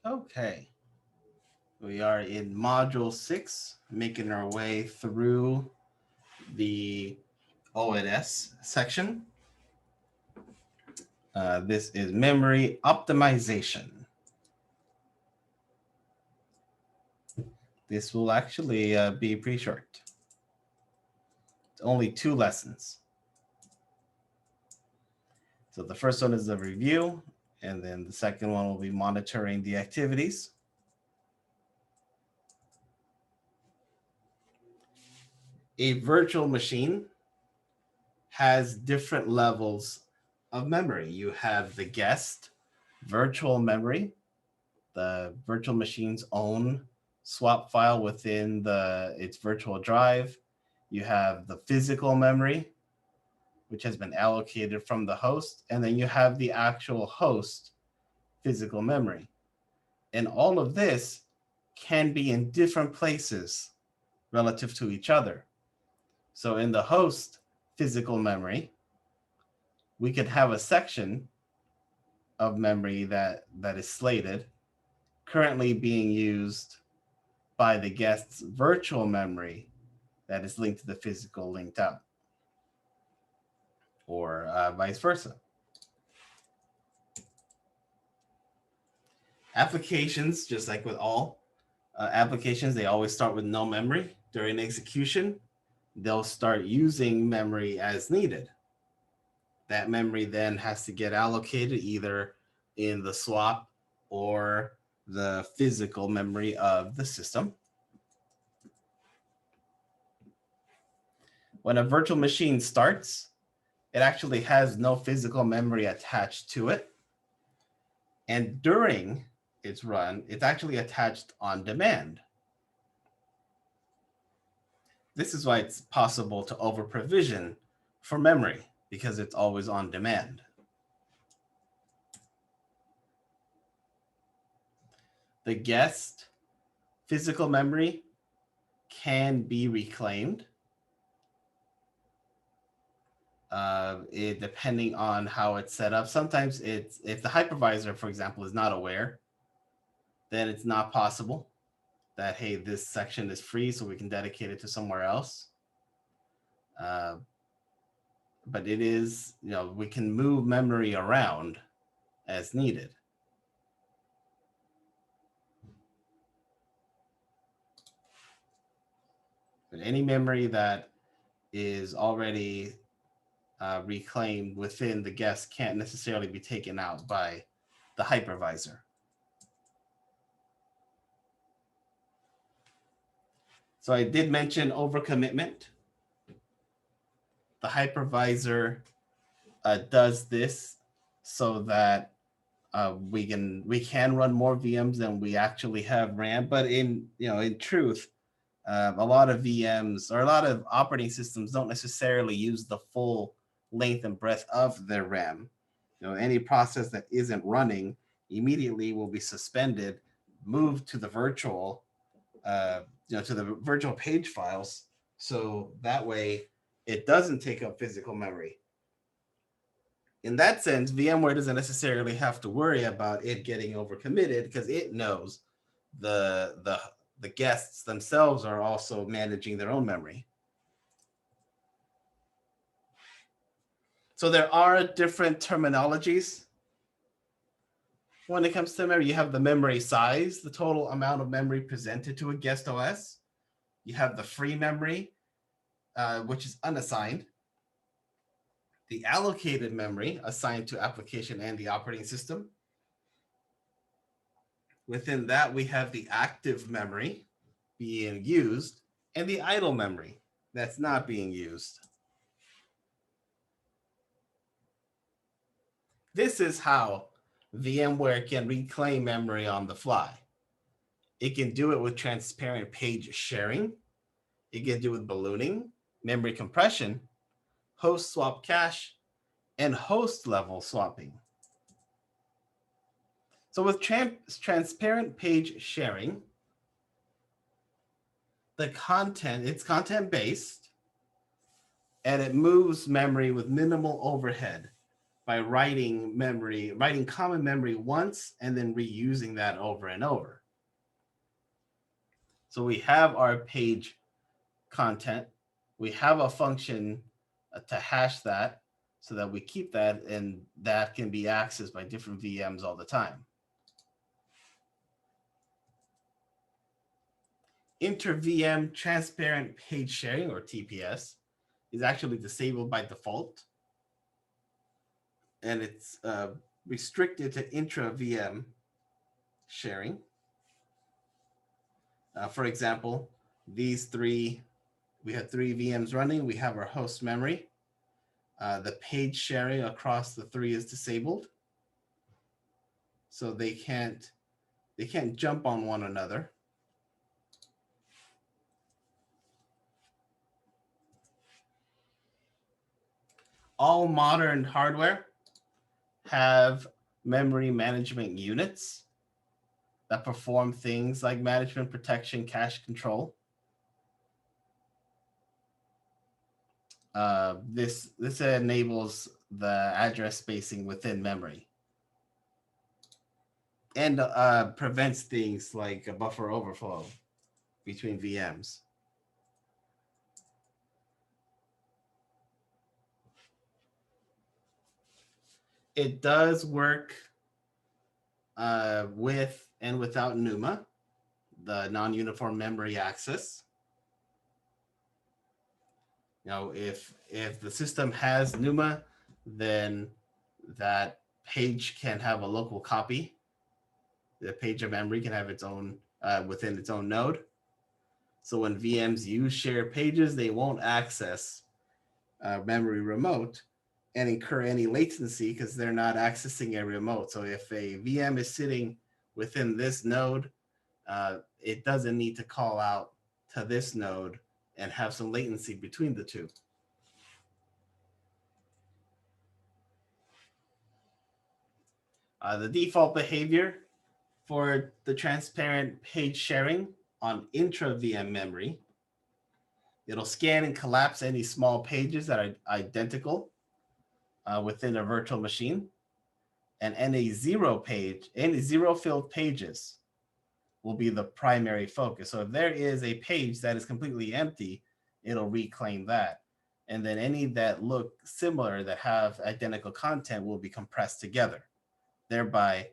Okay, we are in module 6, making our way through the ONS section. This is memory optimization. This will actually be pretty short. It's only 2 lessons. So the first one is the review, and then the second one will be monitoring the activities. A virtual machine has different levels of memory. You have the guest virtual memory, the virtual machine's own swap file within its virtual drive. You have the physical memory, which has been allocated from the host, and then you have the actual host physical memory. And all of this can be in different places relative to each other. So in the host physical memory, we could have a section of memory that is slated currently being used by the guest's virtual memory that is linked to the physical linked out, or vice versa. Applications, just like with all applications, they always start with no memory. During execution, they'll start using memory as needed. That memory then has to get allocated either in the swap or the physical memory of the system. When a virtual machine starts, it actually has no physical memory attached to it. And during its run, it's actually attached on demand. This is why it's possible to over-provision for memory, because it's always on demand. The guest physical memory can be reclaimed depending on how it's set up. Sometimes if the hypervisor, for example, is not aware, then it's not possible that, hey, this section is free, so we can dedicate it to somewhere else. But it is, we can move memory around as needed. But any memory that is already reclaimed within the guest can't necessarily be taken out by the hypervisor. So I did mention overcommitment. The hypervisor does this so that we can run more VMs than we actually have RAM. But in truth, a lot of VMs or a lot of operating systems don't necessarily use the full length and breadth of their RAM. Any process that isn't running immediately will be suspended, moved to the virtual, to the virtual page files. So that way it doesn't take up physical memory. In that sense, VMware doesn't necessarily have to worry about it getting overcommitted, because it knows the guests themselves are also managing their own memory. So there are different terminologies when it comes to memory. You have the memory size, the total amount of memory presented to a guest OS. You have the free memory, which is unassigned. The allocated memory assigned to application and the operating system. Within that, we have the active memory being used and the idle memory that's not being used. This is how VMware can reclaim memory on the fly. It can do it with transparent page sharing. It can do it with ballooning, memory compression, host swap cache, and host level swapping. So with transparent page sharing, it's content-based, and it moves memory with minimal overhead by writing common memory once and then reusing that over and over. So we have our page content. We have a function to hash that so that we keep that, and that can be accessed by different VMs all the time. Inter-VM transparent page sharing, or TPS, is actually disabled by default. And it's restricted to intra-VM sharing. For example, we have 3 VMs running. We have our host memory. The page sharing across the 3 is disabled. So they can't jump on one another. All modern hardware have memory management units that perform things like management, protection, cache control. This enables the address spacing within memory and prevents things like a buffer overflow between VMs. It does work with and without NUMA, the non-uniform memory access. If the system has NUMA, then that page can have a local copy. The page of memory can have its own within its own node. So when VMs use shared pages, they won't access memory remote and incur any latency because they're not accessing a remote. So if a VM is sitting within this node, it doesn't need to call out to this node and have some latency between the two. The default behavior for the transparent page sharing on intra-VM memory, it'll scan and collapse any small pages that are identical within a virtual machine, and any zero filled pages will be the primary focus. So if there is a page that is completely empty, it'll reclaim that. And then any that look similar that have identical content will be compressed together, thereby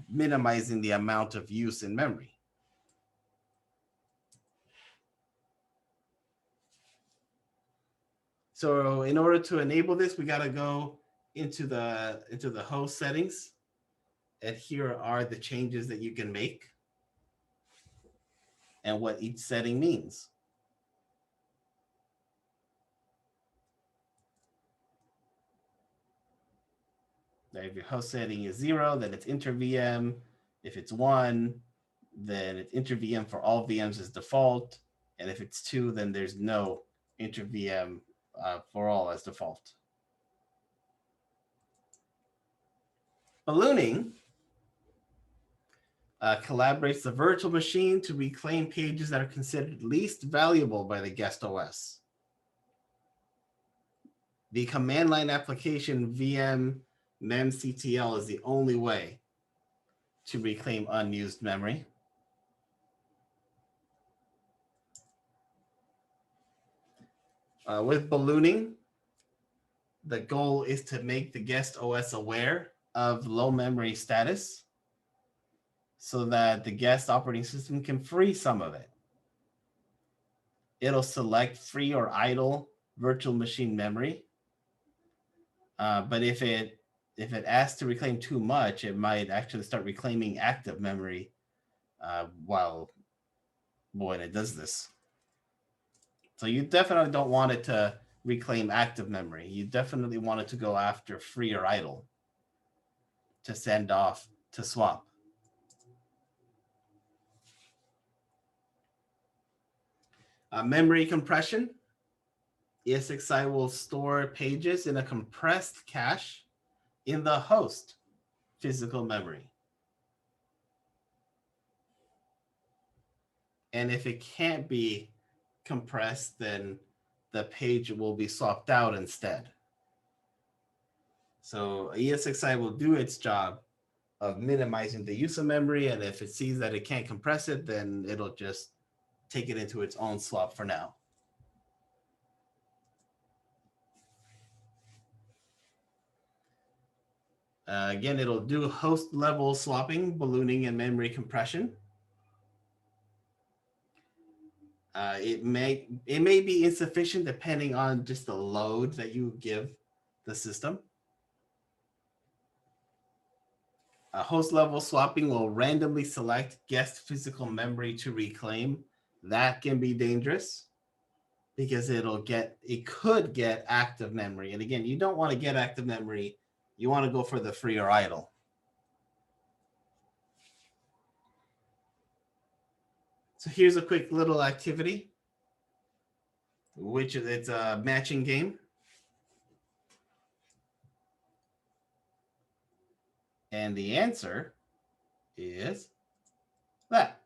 minimizing the amount of use in memory. So in order to enable this, we got to go into the host settings, and here are the changes that you can make and what each setting means. Now, if your host setting is 0, then it's inter-VM. If it's 1, then it's inter-VM for all VMs as default. And if it's 2, then there's no inter-VM for all as default. Ballooning collaborates the virtual machine to reclaim pages that are considered least valuable by the guest OS. The command line application VM memctl is the only way to reclaim unused memory. With ballooning, the goal is to make the guest OS aware of low memory status so that the guest operating system can free some of it. It'll select free or idle virtual machine memory. But if it asks to reclaim too much, it might actually start reclaiming active memory when it does this. So you definitely don't want it to reclaim active memory. You definitely want it to go after free or idle to send off to swap. Memory compression. ESXi will store pages in a compressed cache in the host physical memory. And if it can't be compressed, then the page will be swapped out instead. So ESXi will do its job of minimizing the use of memory, and if it sees that it can't compress it, then it'll just take it into its own swap for now. Again, it'll do host level swapping, ballooning, and memory compression. It may be insufficient depending on just the load that you give the system. Host level swapping will randomly select guest physical memory to reclaim. That can be dangerous because it could get active memory. And again, you don't want to get active memory. You want to go for the free or idle. So here's a quick little activity, which is it's a matching game. And the answer is that.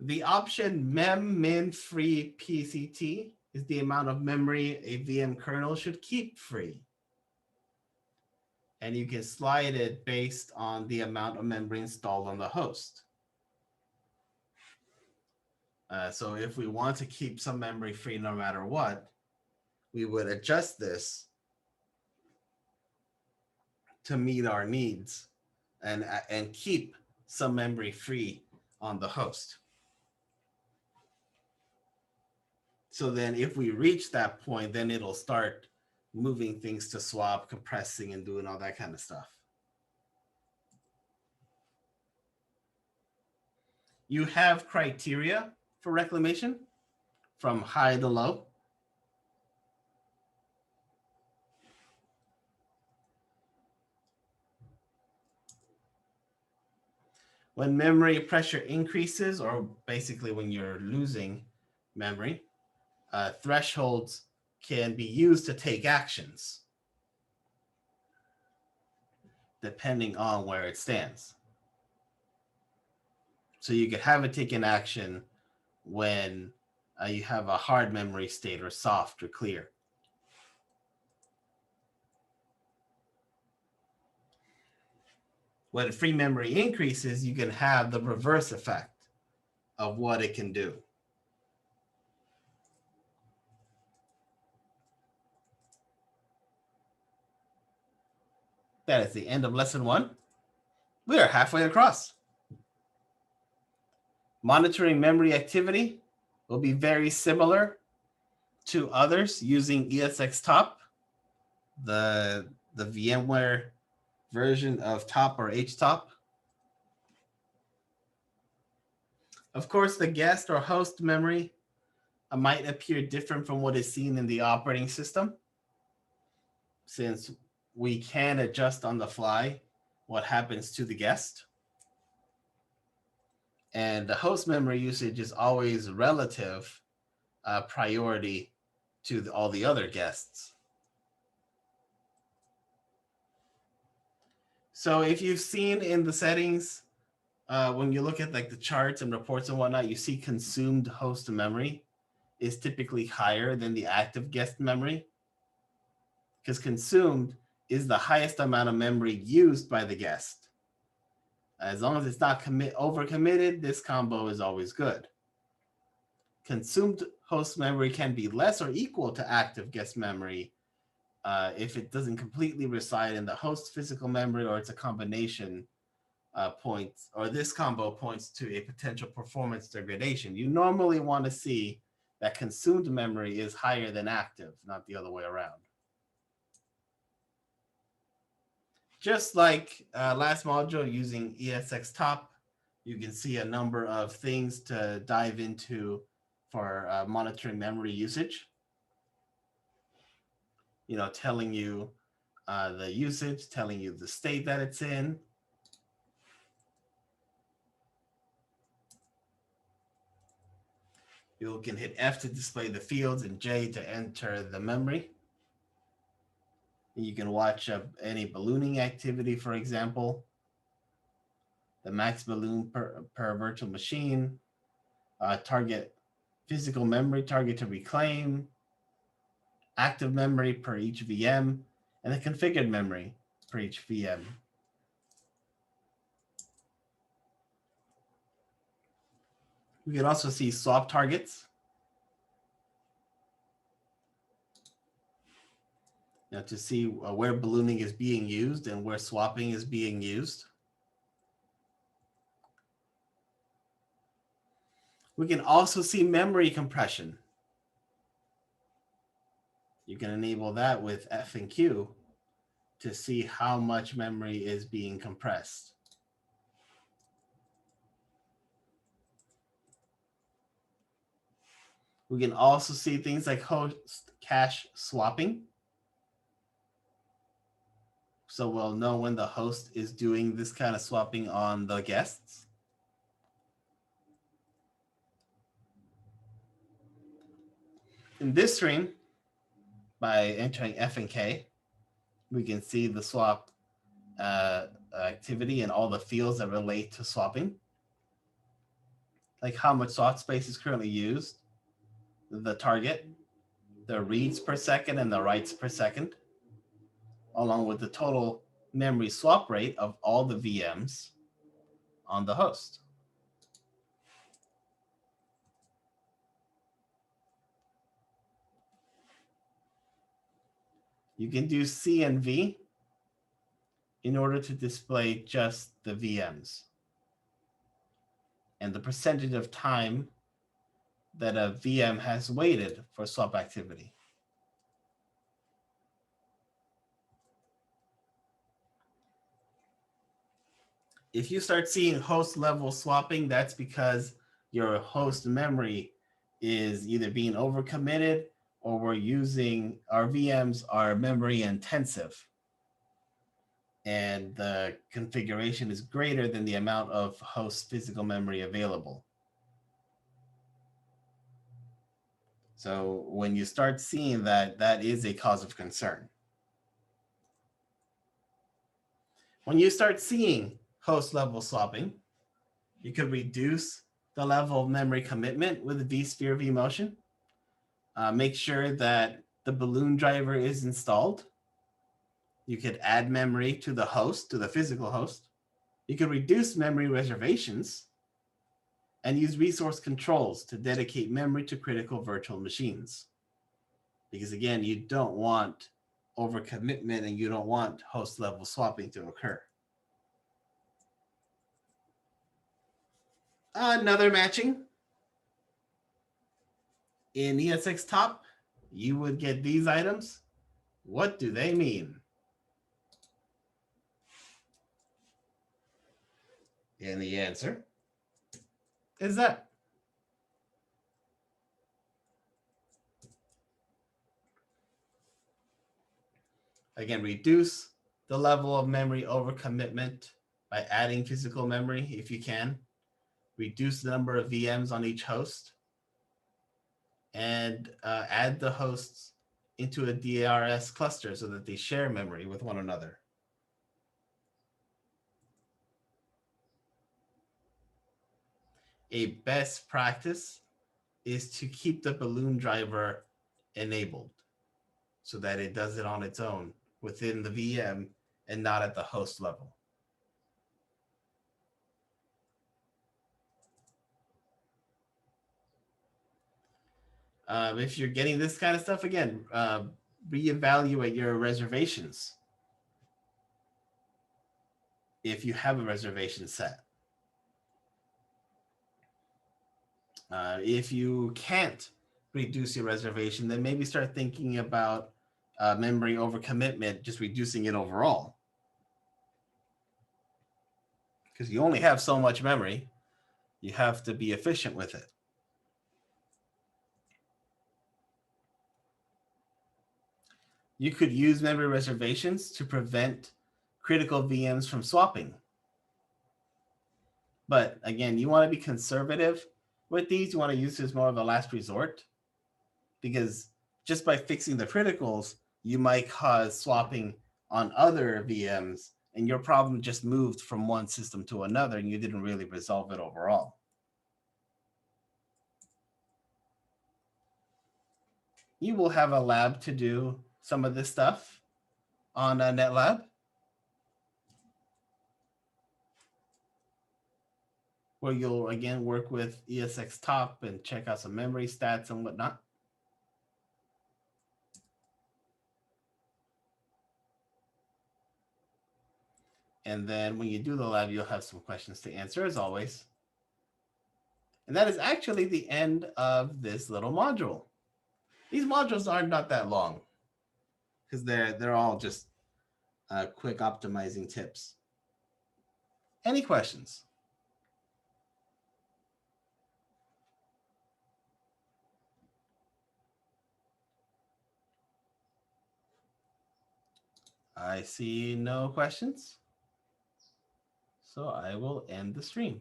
The option mem-min free PCT is the amount of memory a VM kernel should keep free. And you can slide it based on the amount of memory installed on the host. So if we want to keep some memory free no matter what, we would adjust this to meet our needs and keep some memory free on the host. So then if we reach that point, then it'll start moving things to swap, compressing, and doing all that kind of stuff. You have criteria for reclamation from high to low. When memory pressure increases, or basically when you're losing memory, thresholds can be used to take actions depending on where it stands. So you could have it take an action when you have a hard memory state or soft or clear. When free memory increases, you can have the reverse effect of what it can do. That is the end of lesson 1. We are halfway across. Monitoring memory activity will be very similar to others using esxtop, the VMware version of top or htop. Of course, the guest or host memory might appear different from what is seen in the operating system, since we can adjust on the fly what happens to the guest. And the host memory usage is always relative priority to all the other guests. So if you've seen in the settings, when you look at like the charts and reports and whatnot, you see consumed host memory is typically higher than the active guest memory, because consumed is the highest amount of memory used by the guest. As long as it's not overcommitted, this combo is always good. Consumed host memory can be less or equal to active guest memory if it doesn't completely reside in the host physical memory, or it's a combination points, or this combo points to a potential performance degradation. You normally want to see that consumed memory is higher than active, not the other way around. Just like last module using esxtop, you can see a number of things to dive into for monitoring memory usage. You know, telling you the usage, telling you the state that it's in. You can hit F to display the fields and J to enter the memory. You can watch any ballooning activity, for example, the max balloon per virtual machine, target physical memory target to reclaim, active memory per each VM, and the configured memory per each VM. We can also see swap targets. Now to see where ballooning is being used and where swapping is being used. We can also see memory compression. You can enable that with F and Q to see how much memory is being compressed. We can also see things like host cache swapping. So we'll know when the host is doing this kind of swapping on the guests. In this stream, by entering F and K, we can see the swap activity and all the fields that relate to swapping, like how much swap space is currently used, the target, the reads per second and the writes per second, along with the total memory swap rate of all the VMs on the host. You can do C and V in order to display just the VMs and the percentage of time that a VM has waited for swap activity. If you start seeing host level swapping, that's because your host memory is either being overcommitted or we're using our VMs are memory intensive and the configuration is greater than the amount of host physical memory available. So when you start seeing that, that is a cause of concern. When you start seeing host level swapping, you could reduce the level of memory commitment with vSphere vMotion. Make sure that the balloon driver is installed. You could add memory to the host, to the physical host. You could reduce memory reservations and use resource controls to dedicate memory to critical virtual machines. Because again, you don't want overcommitment and you don't want host level swapping to occur. Another matching. In esxtop, you would get these items. What do they mean? And the answer is that. Again, reduce the level of memory overcommitment by adding physical memory if you can. Reduce the number of VMs on each host. And add the hosts into a DRS cluster so that they share memory with one another. A best practice is to keep the balloon driver enabled so that it does it on its own within the VM and not at the host level. If you're getting this kind of stuff, again, reevaluate your reservations if you have a reservation set. If you can't reduce your reservation, then maybe start thinking about memory overcommitment, just reducing it overall. Because you only have so much memory, you have to be efficient with it. You could use memory reservations to prevent critical VMs from swapping. But again, you want to be conservative with these. You want to use this more of a last resort, because just by fixing the criticals, you might cause swapping on other VMs, and your problem just moved from one system to another, and you didn't really resolve it overall. you will have a lab to do some of this stuff on NetLab, where you'll again work with esxtop and check out some memory stats and whatnot. And then when you do the lab, you'll have some questions to answer as always. And that is actually the end of this little module. These modules are not that long because they're all just quick optimizing tips. Any questions? I see no questions. So I will end the stream.